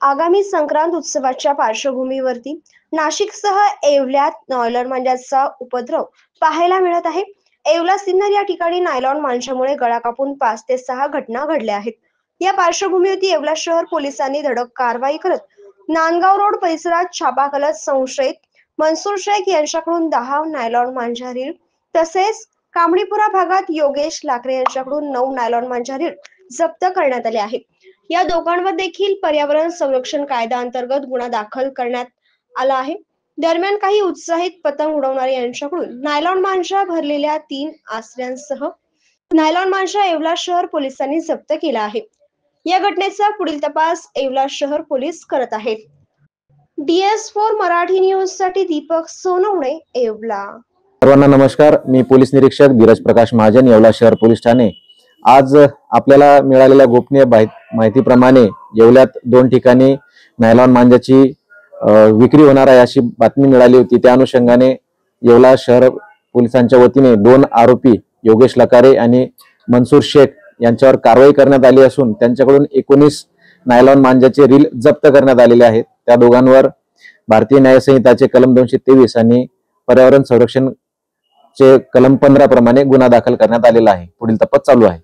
आगामी संक्रांत उत्सवाच्या पार्श्वभूमीवरती नाशिकसह येवल्यात नायलॉन मांजाचा उपद्रव पाहायला मिळत आहे. येवला सिन्नर या ठिकाणी नायलॉन मांजामुळे गळा कापून 5 ते 6 घटना घडल्या आहेत. या पार्श्वभूमीवरती येवला शहर पोलिसांनी धडक कारवाई करत नांदगाव रोड परिसरात छापा घालत संशयित मनसूर शेख यांच्याकडून 10 नायलॉन मांजा रीळ तसेच कामडीपुरा भागात योगेश लाकरे यांच्याकडून 9 नायलॉन मांजा रीळ जप्त करण्यात आले आहेत. या दोघांवर देखील पर्यावरण संरक्षण कायदा अंतर्गत गुन्हा दाखल करण्यात आला आहे. दरम्यान काही उत्साहित पतंग उडवणारे यांच्याकडून नायलॉन मांजा भरलेल्या 3 आसऱ्यांसह नायलॉन मांजा येवला शहर पोलिसांनी जप्त केला आहे. या घटनेचा पुढील तपास येवला शहर पोलीस करत आहेत. DS4 मराठी न्यूज साठी दीपक सोनवणे, येवला. सर्वांना नमस्कार. मी पोलीस निरीक्षक धीरज प्रकाश महाजन, येवला शहर पोलीस ठाणे. आज आपल्याला मिळालेल्या गोपनीय माहितीप्रमाणे येवल्यात 2 ठिकाणी नायलॉन मांजाची विक्री होणार आहे अशी बातमी मिळाली होती. त्या अनुषंगाने येवला शहर पोलिसांच्या वतीने 2 आरोपी योगेश लकारे आणि मनसूर शेख यांच्यावर कारवाई करण्यात आली असून त्यांच्याकडून 19 नायलॉन मांजाचे रील जप्त करण्यात आलेले आहेत. त्या दोघांवर भारतीय न्याय संहिताचे कलम 223 आणि पर्यावरण संरक्षण चे कलम 15 प्रमाणे गुन्हा दाखल करण्यात आलेला आहे. पुढील तपास चालू आहे.